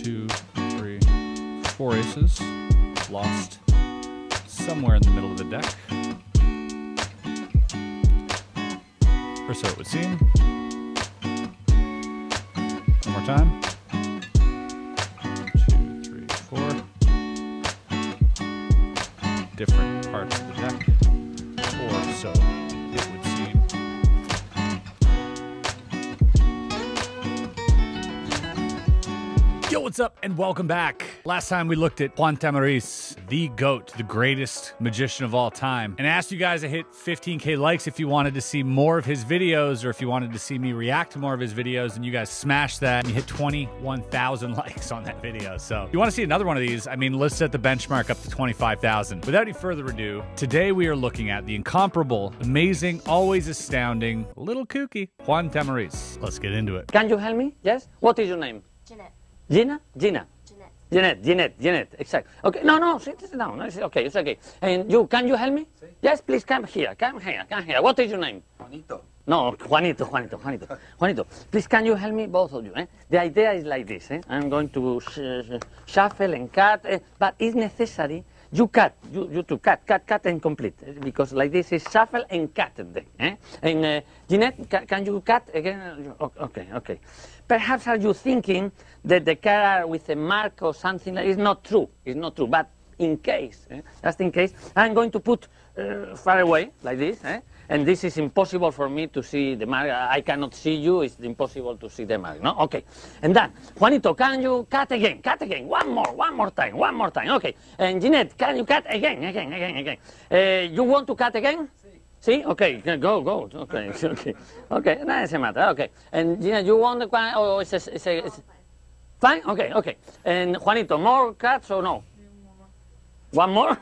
2, 3, 4 aces. Lost somewhere in the middle of the deck. Or so it would seem. One more time. 2, 3, 4. Different parts of the deck. Or so it would seem. Yo, what's up and welcome back. Last time we looked at Juan Tamariz, the GOAT, the greatest magician of all time, and I asked you guys to hit 15K likes if you wanted to see more of his videos or if you wanted to see me react to more of his videos, and you guys smashed that and you hit 21,000 likes on that video. So if you want to see another one of these, I mean, let's set the benchmark up to 25,000. Without any further ado, today we are looking at the incomparable, amazing, always astounding, little kooky Juan Tamariz. Let's get into it. Can you help me? Yes? What is your name? Jeanette. Gina? Gina. Jeanette, exactly. Okay, no, sit down. It's okay, it's okay. And you, can you help me? Sí. Yes, please come here. What is your name? Juanito. No, Juanito. Please, can you help me, both of you? The idea is like this. I'm going to shuffle and cut, but it's necessary you cut, you to cut and complete, because like this is shuffle and cut the deck. And Jeanette, can you cut again? Okay. Perhaps are you thinking that the card with a mark or something like it's not true. It's not true, but in case, just in case, I'm going to put far away like this, and this is impossible for me to see the mark. I cannot see you. It's impossible to see the mark. No, okay. And then, Juanito, can you cut again? One more time. Okay. And Jeanette, can you cut again? You want to cut again? See? Okay, go. Okay, no, doesn't matter. Okay. And Jeanette, you want the one? Oh, it's fine? Okay. And Juanito, more cuts or no? One more?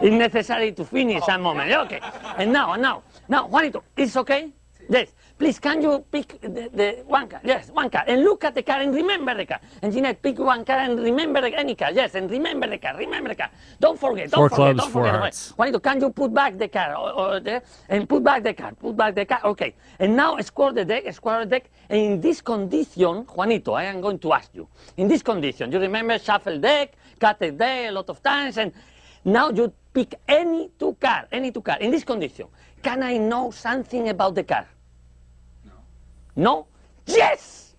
It's necessary to finish a moment. Okay. And now, Juanito, it's okay? Yes. Please, can you pick the one card? Yes, one card. And look at the card and remember the card. And Jeanette, pick one card and remember any card. Yes, and remember the card. Don't forget. Four clubs, four hearts. Juanito, can you put back the card? And put back the card. Okay. And now square the deck. And in this condition, Juanito, I am going to ask you. In this condition, you remember shuffle deck, cut the deck a lot of times, and now you pick any two cards. In this condition, can I know something about the card? No? Yes!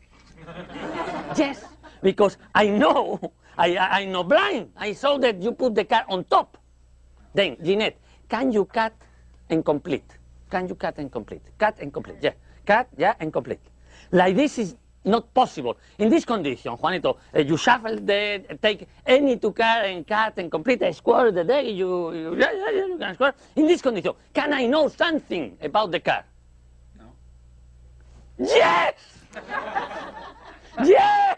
Yes, because I know blind. I saw that you put the card on top. Then, Jeanette, can you cut and complete? Cut and complete. Yeah. Cut, yeah, and complete. Like this is not possible. In this condition, Juanito, you shuffle take any two cards and cut and complete. I square the deck, you can square. In this condition, can I know something about the card? Yes! Yes!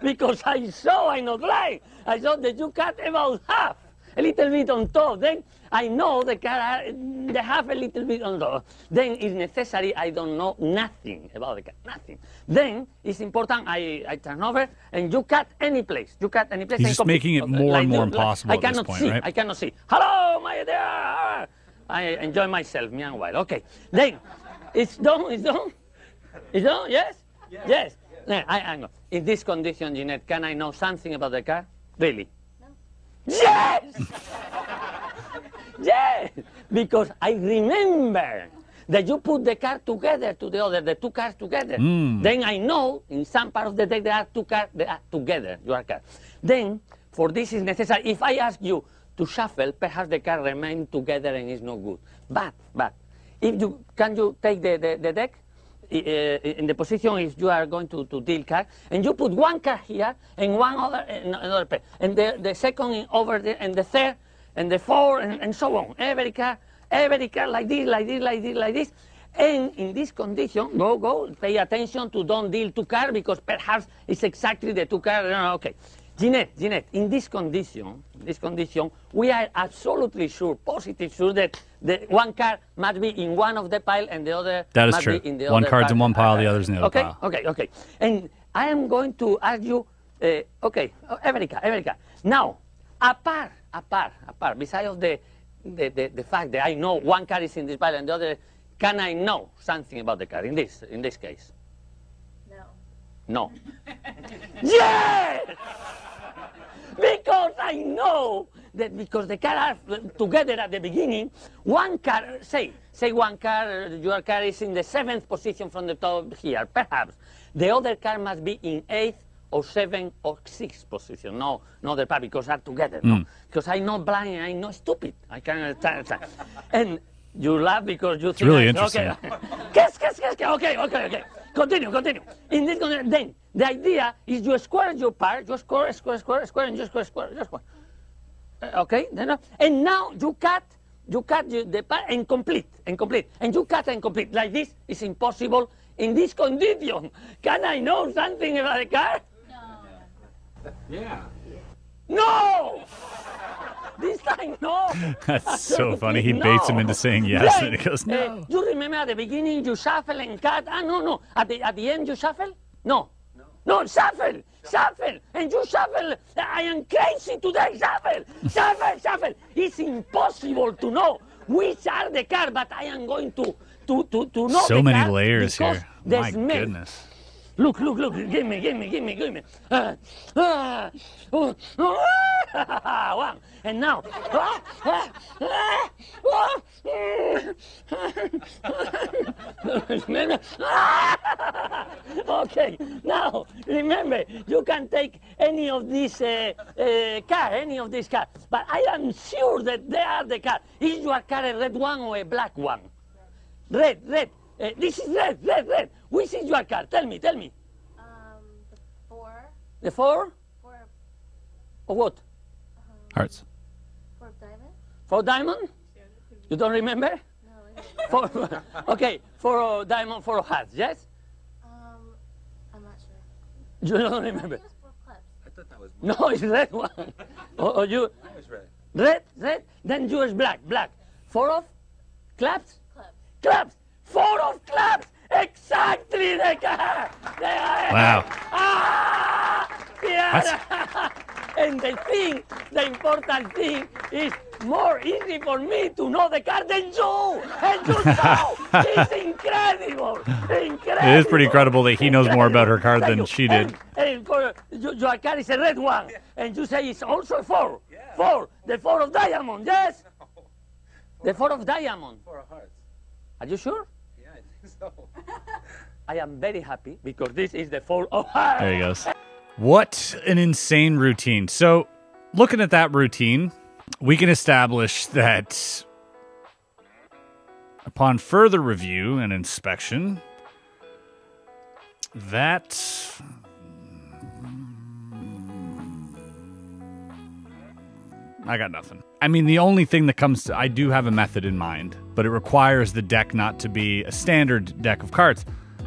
Because I saw, I'm not lying. I saw that you cut about half, a little bit on top. Then I know the half a little bit on top. Then it's necessary, I don't know nothing about the cut, nothing. Then it's important, I turn over and you cut any place. He's just making it more and more impossible at this point, right? I cannot see. Hello, my dear! I enjoy myself, meanwhile. Okay. Then it's done. Is that yes? Yes. I know. In this condition, Jeanette, can I know something about the car? Really? No. Yes! Yes! Because I remember that you put the car together to the two cars together. Then I know in some part of the deck there are two cars that are together, your car. Then, for this is necessary, if I ask you to shuffle, perhaps the car remain together and is no good. But, if you, can you take the deck? In the position if you are going to deal card, and you put one card here and one another pair, and the second over there, and the third, and the fourth, and so on. Every card like this. And in this condition, go, pay attention to don't deal two cards because perhaps it's exactly the two cards. Okay. Jeanette, in this condition, we are absolutely sure, positive sure that the one card must be in one of the pile and the other must be in the other. One card's in one pile, the other's in the other pile. Okay. And I am going to ask you, every card. Now, apart, besides the fact that I know one card is in this pile and the other, can I know something about the card in this case? No. No. Yes! Because I know that because the cars are together at the beginning, one car, say one car, your car is in the 7th position from the top here, perhaps. The other car must be in 8th or 7th or 6th position. No, the part because are together. No? Because I'm not blind, I'm not stupid. I can understand. And you laugh because you think... It's really interesting. Okay. Continue. In this, then, the idea is you square your part, you square, and you square. Okay? And now you cut the part and complete. And you cut and complete. Like this is impossible in this condition. Can I know something about the car? No. Yeah. No! This time, no. That's so funny. He baits him into saying yes, and he goes, no. You remember at the beginning you shuffle and cut? No. At the end you shuffle? No, shuffle. And you shuffle. I am crazy today. Shuffle. It's impossible to know which are the car, but I am going to know so the many car layers because here. the My smell. goodness. Look. Give me. One. And now. Okay. Now, remember, you can take any of these car, but I am sure that they are the car. Is your car a red one or a black one? Red. This is red. Which is your car? Tell me. The 4. The 4? 4. Or what? Hearts. 4 diamond? 4 diamond? You don't remember? No. 4. Okay, 4 diamond, 4 hearts. Yes? I'm not sure. You don't remember? It was 4 clubs. I thought that was blue. No, it's red one. Or you? That was red. Red. Then you is black. 4 of clubs? Clubs. 4 of clubs. Exactly the car. Wow. Yeah. And the important thing is more easy for me to know the car than you. And you know, it's incredible. It is pretty incredible that he knows more about her car than she did. And for your car is a red one, and you say it's also 4. Yeah. 4. The 4 of diamond. Yes. The 4 of diamond. 4 of hearts. Are you sure? Yeah, I think so. I am very happy because this is the 4 of hearts. There he goes. What an insane routine. So, looking at that routine, we can establish that upon further review and inspection, that I got nothing. I mean, the only thing that comes to, I do have a method in mind, but it requires the deck not to be a standard deck of cards.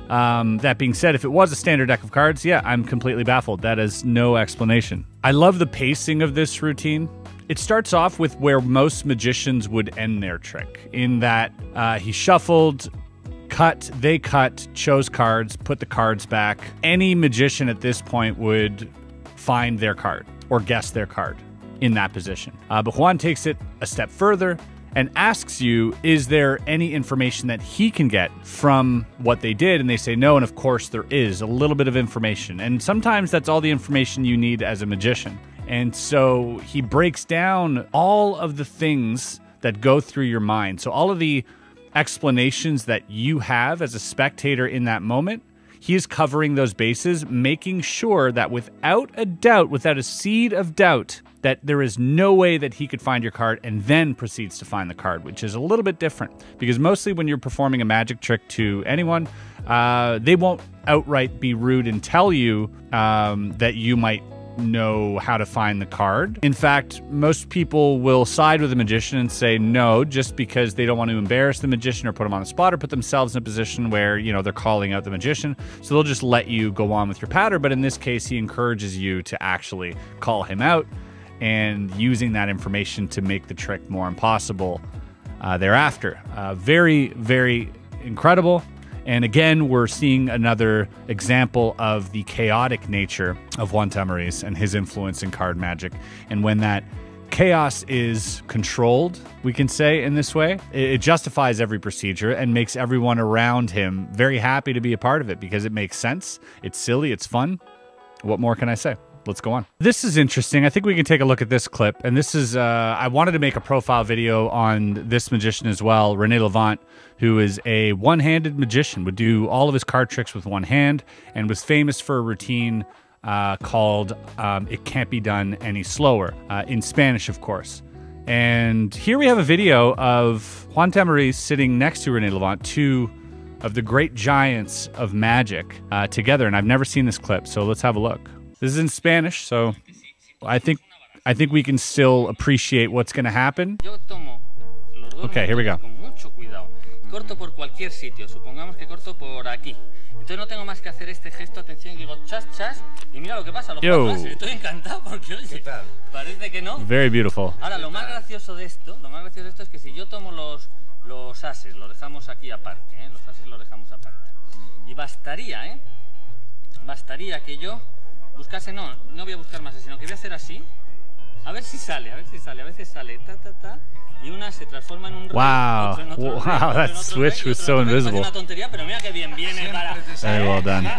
That being said, if it was a standard deck of cards, yeah, I'm completely baffled. That is no explanation. I love the pacing of this routine. It starts off with where most magicians would end their trick, in that he shuffled, they cut, chose cards, put the cards back. Any magician at this point would find their card or guess their card in that position. But Juan takes it a step further and asks you, is there any information that he can get from what they did? And they say no, and of course there is a little bit of information. And sometimes that's all the information you need as a magician. And so he breaks down all of the things that go through your mind. So all of the explanations that you have as a spectator in that moment, he is covering those bases, making sure that without a doubt, without a seed of doubt, that there is no way that he could find your card, and then proceeds to find the card, which is a little bit different. Because mostly when you're performing a magic trick to anyone, they won't outright be rude and tell you that you might know how to find the card. In fact, most people will side with the magician and say no, just because they don't want to embarrass the magician or put him on the spot or put themselves in a position where, you know, they're calling out the magician. So they'll just let you go on with your patter. But in this case, he encourages you to actually call him out, and using that information to make the trick more impossible thereafter. Very, very incredible. And again, we're seeing another example of the chaotic nature of Juan Tamariz and his influence in card magic. And when that chaos is controlled, we can say in this way, it justifies every procedure and makes everyone around him very happy to be a part of it because it makes sense. It's silly, it's fun. What more can I say? Let's go on. This is interesting. I think we can take a look at this clip. And this is, I wanted to make a profile video on this magician as well, René Levant, who is a one-handed magician, would do all of his card tricks with one hand, and was famous for a routine called It Can't Be Done Any Slower, in Spanish, of course. And here we have a video of Juan Tamariz sitting next to René Levant, two of the great giants of magic together. And I've never seen this clip, so let's have a look. This is in Spanish, so I think we can still appreciate what's going to happen. Okay, here we go. Corto por cualquier sitio, supongamos que corto por aquí. Entonces no tengo más que hacer este gesto, atención, y digo chas, chas, y mira lo que pasa, los cuatro ases. Estoy encantado porque, oye, parece que no. Very beautiful. Ahora, lo más gracioso de esto es que si yo tomo los ases, los dejamos aquí aparte, los ases los dejamos aparte. Y bastaría, bastaría que yo buscase, no voy a buscar más, sino que voy a hacer así, a ver si sale, a veces sale, y una se transforma en un rey, wow, otro en otro wow, rey, that otro switch rey, was so invisible. Una tontería, pero mira que bien viene para... Very well done.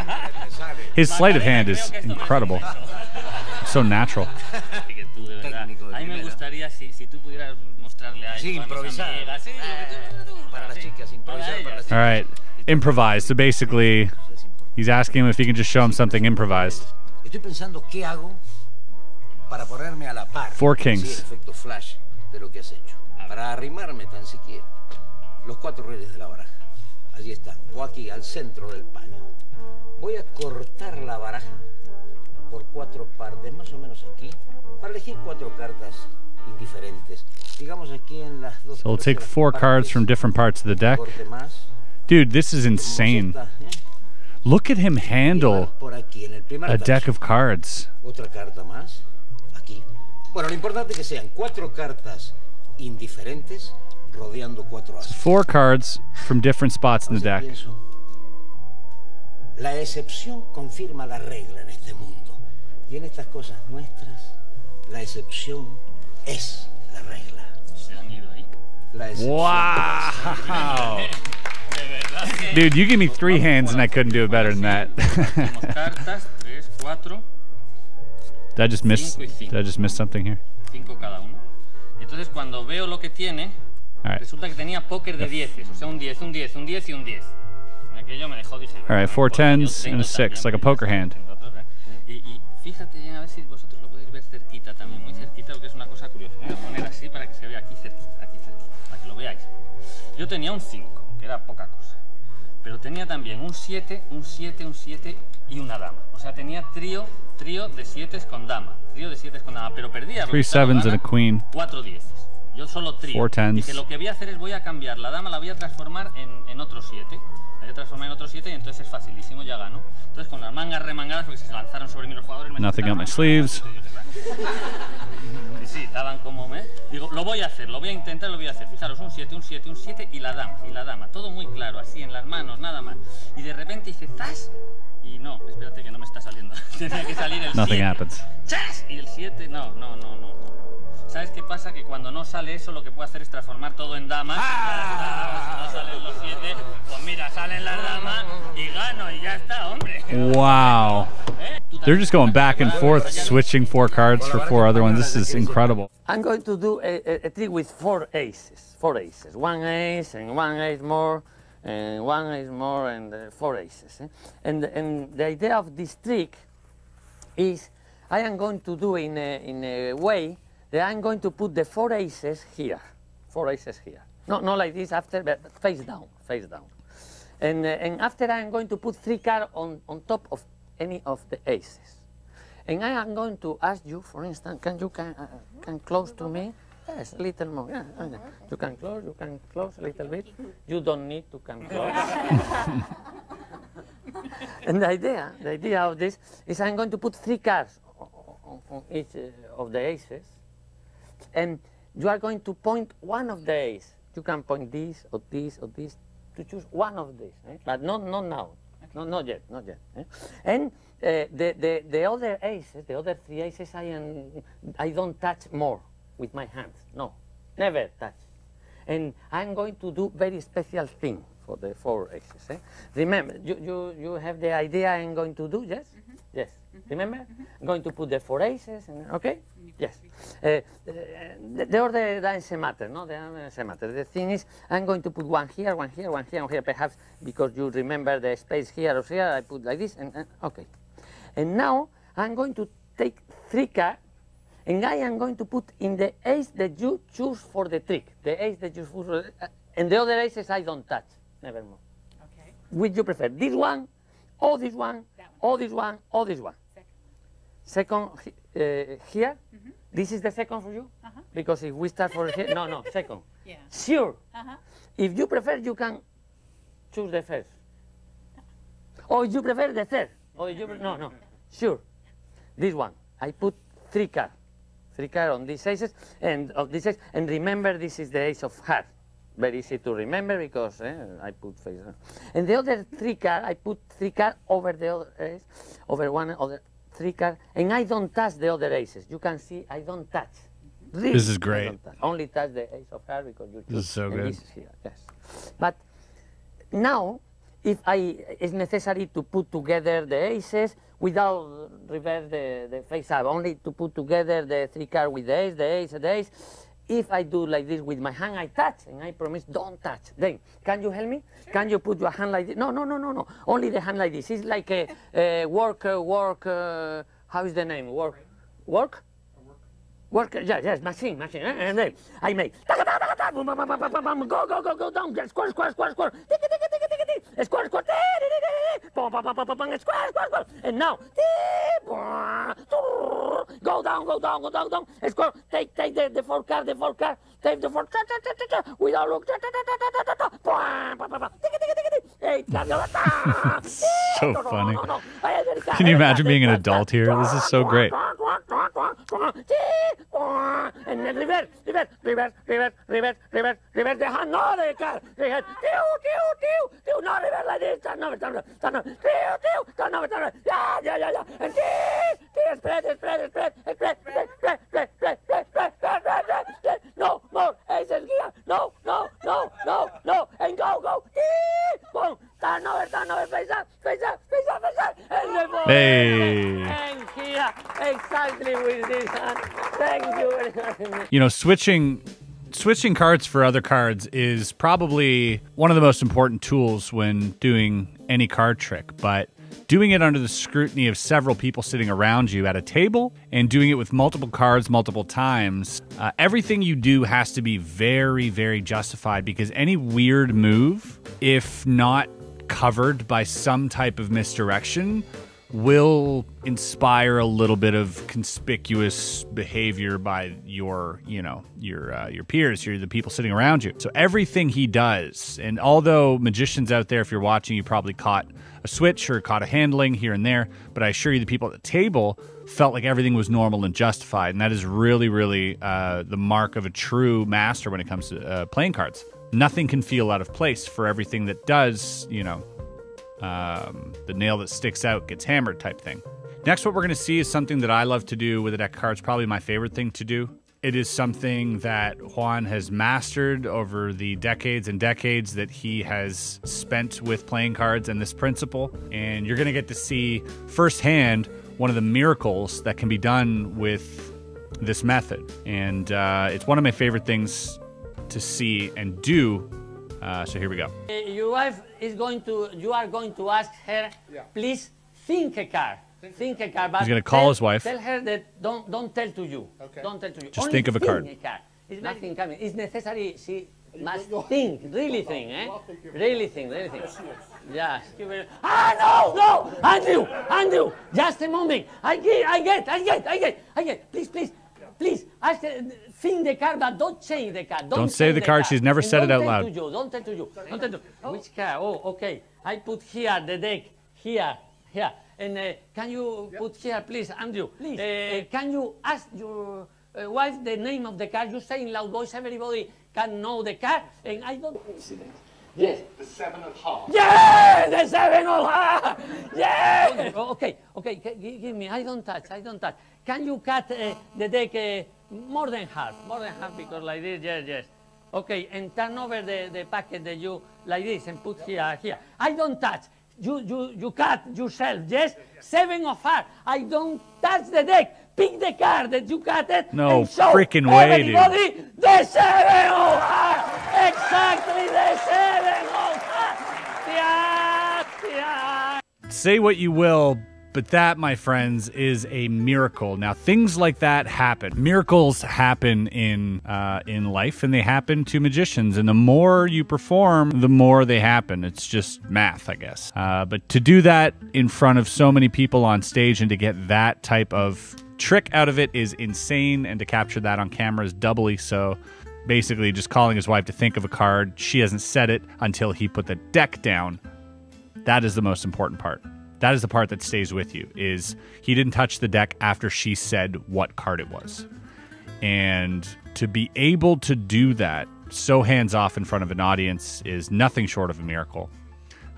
His sleight of hand is incredible. So natural. A mí me gustaría si tú pudieras mostrarle a él. Sí, improvisar. Para las chicas, improvisar para las chicas. All right, improvise. So basically, he's asking him if he can just show him something improvised. Estoy pensando qué hago para ponerme a la par. Four kings. Sí, el efecto flash de lo que has hecho. Para arrimarme tan siquiera. Los cuatro reyes de la baraja. Allí están. O aquí, al centro del paño. Voy a cortar la baraja por cuatro partes, más o menos aquí, para elegir cuatro cartas indiferentes. Digamos aquí en las dos. So we'll take four cards from different parts of the deck. Dude, this is insane. Look at him handle a deck of cards. Otra carta más, aquí. Bueno, lo importante es que sean cuatro cartas indiferentes rodeando cuatro ases. Four cards from different spots in the deck. La excepción confirma la regla en este mundo. Y en estas cosas nuestras, la excepción es la regla. Se han ido ahí. La excepción. Wow. Dude, you give me three hands and I couldn't do it better than that. Did I just miss something here? 5 cada uno. Entonces cuando veo lo que tiene, resulta que tenía póker de 10, o sea, un 10, un 10, un 10 y un 10. Aquello me dejó, dije, all right, 4 tens and a 6, like a poker hand. Y fíjate bien, a ver si vosotros lo podéis ver cerquita también, muy cerquita, porque es una cosa curiosa. Voy a poner así para que se vea aquí cerquita, para que lo veáis. Yo tenía un 5, que era poca cosa, pero tenía también un 7, un 7, un 7 y una dama. O sea, tenía trío de 7 con dama, pero perdía. 3 sevens and a queen. 4 10. Yo solo trío. 4 tens. Dije, lo que voy a hacer es voy a cambiar la dama, la voy a transformar en otro 7. La voy a transformar en otro 7 y entonces es facilísimo, ya gano. Entonces con las mangas remangadas, porque se lanzaron sobre mí los jugadores. Nothing on my sleeves. Sí, estaban como digo, lo voy a hacer, lo voy a intentar, lo voy a hacer. Fijaros, un 7, un 7, un 7 y la dama. Todo muy claro, así en las manos, nada más. Y de repente hice ¡zas! Y no, espérate que no me está saliendo. Tenía que salir el 7. Nothing happens. ¡Chas! Y el 7, no. ¿Sabes qué pasa? Que cuando no sale eso, lo que puedo hacer es transformar todo en damas. Si no salen los 7, pues mira, salen las damas y gano y ya está, hombre. Wow. They're just going back and forth, switching 4 cards for 4 other ones. This is incredible. I'm going to do a trick with 4 aces. 4 aces. 1 ace and 1 ace more, and 1 ace more, and 4 aces. And the idea of this trick is I am going to do in a way that I'm going to put the 4 aces here. 4 aces here. Not like this after, but face down. And after I'm going to put 3 cards on top of any of the aces. And I am going to ask you, for instance, can close to me? Yes, a little more. Yeah. You can close a little bit. You don't need to come close. And the idea of this is I'm going to put 3 cards on each of the aces, and you are going to point one of the aces. You can point this or this or this to choose one of these, but not now. No, not yet. And the other aces, the other 3 aces, I don't touch more with my hands. No, never touch. And I'm going to do very special thing for the 4 aces. Remember, you have the idea I'm going to do, yes? Mm-hmm. Yes. Mm-hmm. Remember? I'm going to put the 4 aces, and, okay? Yes. The order doesn't matter, no? The order doesn't matter. The thing is, I'm going to put one here, one here, one here, one here. Perhaps because you remember the space here or here, I put like this, and okay. And now I'm going to take 3 cards, and I am going to put in the ace that you choose for the trick. The ace that you choose for the, and the other aces I don't touch, nevermore. Okay. Which you prefer, this one, or this one, or this one, or this one? Second here, this is the second for you? Because if we start for here, no, second. Yeah. Sure. If you prefer, you can choose the first. Or if you prefer the third. Or if you no, sure. This one, I put 3 cards. 3 cards on these aces, and of these aces, and remember this is the ace of hearts. Very easy to remember because I put face. And the other 3 cards, I put 3 cards over the other ace, over one other 3 cards, and I don't touch the other aces. You can see I don't touch. Really, This is great. Only touch the ace of hearts because you choose. This is so and good. This is here, yes. But now, if it's necessary to put together the aces without reverse the face up, only to put together the 3 cards with the ace, the ace, the ace. If I do like this with my hand, I touch, and I promise don't touch. Then, can you help me? Can you put your hand like this? No. Only the hand like this. It's like a work, how is the name? Work? Yes, machine. And then I make, go down, square, square. And now, go down, square, take the 4 card, take the 4, without look, So funny. Can you imagine being an adult here? This is so great. And then reverse the hand, no, the card, the head, no, reverse like this, turn over, yeah, and spread, no more, aces here, no, and go, boom, turn over, face up, and the ball. Hey. And here, exactly with this hand. Thank you very much. You know, switching cards for other cards is probably one of the most important tools when doing any card trick, but doing it under the scrutiny of several people sitting around you at a table and doing it with multiple cards multiple times, everything you do has to be very, very justified, because any weird move, if not covered by some type of misdirection, will inspire a little bit of conspicuous behavior by your peers, the people sitting around you. So everything he does, and although magicians out there, if you're watching, you probably caught a switch or caught a handling here and there, but I assure you the people at the table felt like everything was normal and justified, and that is really, really the mark of a true master when it comes to playing cards. Nothing can feel out of place for everything that does, the nail that sticks out gets hammered type thing. Next, what we're going to see is something that I love to do with a deck of cards, probably my favorite thing to do. It is something that Juan has mastered over the decades and decades that he has spent with playing cards and this principle. And you're going to get to see firsthand one of the miracles that can be done with this method. And it's one of my favorite things to see and do. So here we go. Your wife is you are going to ask her, please think a card. Think a card. But he's going to call his wife. Tell her that don't tell to you. Okay. Don't tell to you. Just Only think of a card. It's nothing coming. It's necessary. She must think. Really think, eh? Really think. Yes. No! Andrew! Just a moment. I get. Please, ask her, think the card, but don't change the card. Don't say the card. She's never said it out loud. Don't tell to you. Which card? Oh, okay. I put here the deck. Here. And can you put here, please, Andrew? Please. Can you ask your wife the name of the card? You say in loud voice, everybody can know the card, and I don't. Yes. The 7 of hearts. Yeah, the 7 of hearts. Yeah. Okay. Give me. I don't touch. Can you cut the deck more than half, because like this. Yes. Okay, and turn over the packet that you like this and put here. I don't touch. You cut yourself, yes? 7 of heart. I don't touch the deck. Pick the card that you cut it. No and show freaking way, dude. everybody the 7 of heart. Exactly the 7 of heart. Yeah. Say what you will, but that, my friends, is a miracle. Now, things like that happen. Miracles happen in life, and they happen to magicians. And the more you perform, the more they happen. It's just math, I guess. But to do that in front of so many people on stage and to get that type of trick out of it is insane. And to capture that on camera is doubly so. Basically, just calling his wife to think of a card. She hasn't said it until he put the deck down. That is the most important part. That is the part that stays with you, is he didn't touch the deck after she said what card it was. And to be able to do that so hands-off in front of an audience is nothing short of a miracle.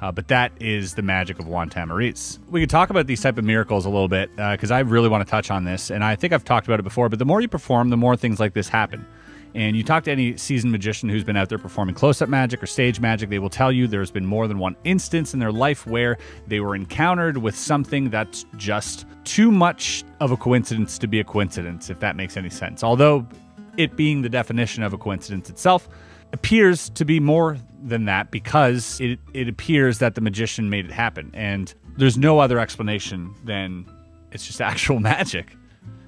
But that is the magic of Juan Tamariz. We could talk about these type of miracles a little bit, because I really want to touch on this, and I think I've talked about it before, but the more you perform, the more things like this happen. And you talk to any seasoned magician who's been out there performing close-up magic or stage magic, they will tell you there's been more than one instance in their life where they were encountered with something that's just too much of a coincidence to be a coincidence, if that makes any sense. Although it being the definition of a coincidence itself appears to be more than that, because it appears that the magician made it happen. And there's no other explanation than it's just actual magic.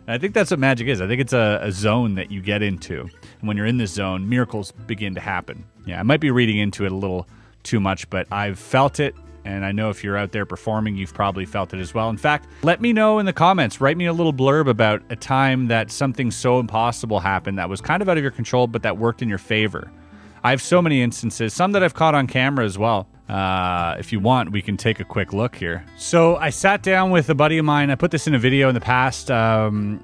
And I think that's what magic is. I think it's a zone that you get into. And when you're in this zone, miracles begin to happen. Yeah, I might be reading into it a little too much, but I've felt it. And I know if you're out there performing, you've probably felt it as well. In fact, let me know in the comments. Write me a little blurb about a time that something so impossible happened that was kind of out of your control, but that worked in your favor. I have so many instances, some that I've caught on camera as well. If you want, we can take a quick look here. So I sat down with a buddy of mine. I put this in a video in the past.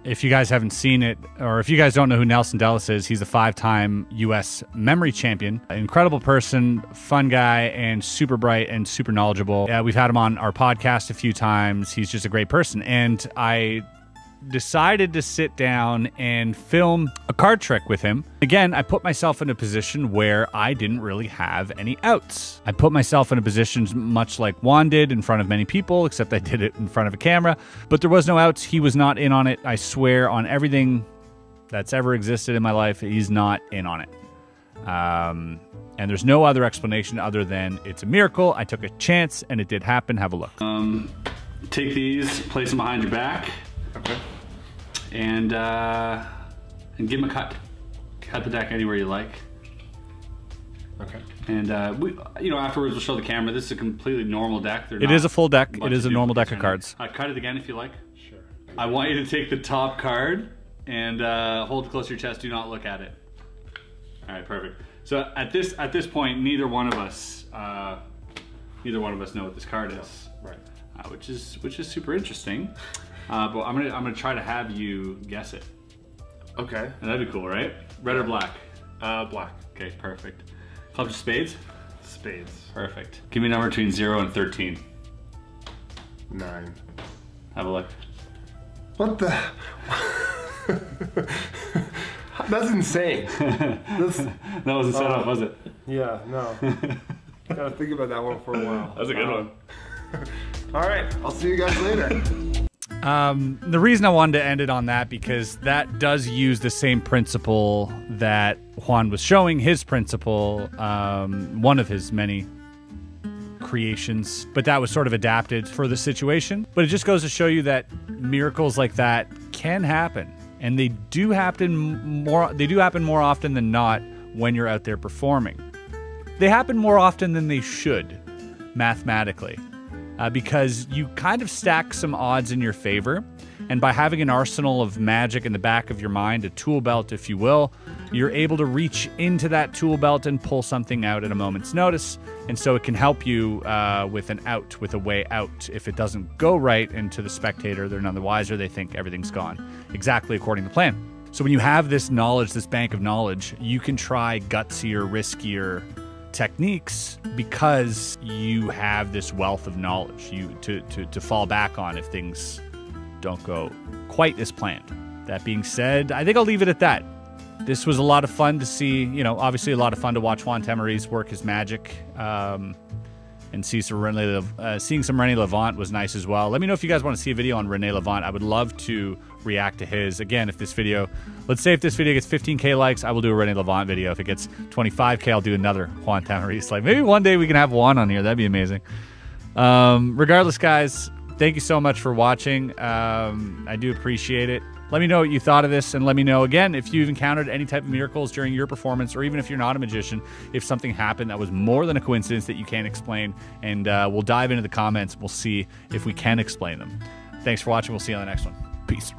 If you guys haven't seen it, or if you guys don't know who Nelson Dellis is, he's a 5-time U.S. memory champion. An incredible person, fun guy, and super bright and super knowledgeable. We've had him on our podcast a few times. He's just a great person. And I decided to sit down and film a card trick with him. Again, I put myself in a position where I didn't really have any outs. I put myself in a position much like Juan did, in front of many people, except I did it in front of a camera. But there was no outs. He was not in on it. I swear on everything that's ever existed in my life, he's not in on it. And there's no other explanation other than it's a miracle. I took a chance and it did happen. Have a look. Take these, place them behind your back. Okay. And give him a cut. Cut the deck anywhere you like. Okay. And we, afterwards we'll show the camera. This is a completely normal deck. It is a full deck. It is a normal deck of cards. Cut it again if you like. Sure. I want you to take the top card and hold it close to your chest. Do not look at it. All right, perfect. So at this point, neither one of us know what this card is. Right. Which is super interesting. But I'm gonna try to have you guess it. Okay. And that'd be cool, right? Red or black? Black. Okay, perfect. Clubs of spades? Spades. Perfect. Give me a number between 0 and 13. 9. Have a look. What the? That's insane. That wasn't set up, was it? Yeah, no. Gotta think about that one for a while. That was a good one. All right, I'll see you guys later. The reason I wanted to end it on that, because that does use the same principle that Juan was showing, his principle, one of his many creations, but that was sort of adapted for the situation. But it just goes to show you that miracles like that can happen, and they do happen more often than not when you're out there performing. They happen more often than they should, mathematically. Because you kind of stack some odds in your favor, and by having an arsenal of magic in the back of your mind, a tool belt if you will, you're able to reach into that tool belt and pull something out at a moment's notice, and so it can help you with an out, with a way out. If it doesn't go right, and to the spectator, they're none the wiser, they think everything's gone exactly according to plan. So when you have this knowledge, this bank of knowledge, you can try gutsier, riskier techniques because you have this wealth of knowledge to fall back on if things don't go quite as planned. That being said, I think I'll leave it at that. This was a lot of fun to see, obviously a lot of fun to watch Juan Tamariz work his magic. and see some seeing some Rene Levant was nice as well. Let me know if you guys want to see a video on Rene Levant. I would love to react to his. Again, if this video, let's say if this video gets 15K likes, I will do a Rene Levant video. If it gets 25K, I'll do another Juan Tamariz. Like maybe one day we can have Juan on here. That'd be amazing. Regardless, guys, thank you so much for watching. I do appreciate it. Let me know what you thought of this, and let me know, again, if you've encountered any type of miracles during your performance, or even if you're not a magician, if something happened that was more than a coincidence that you can't explain, and we'll dive into the comments. We'll see if we can explain them. Thanks for watching. We'll see you on the next one. Peace.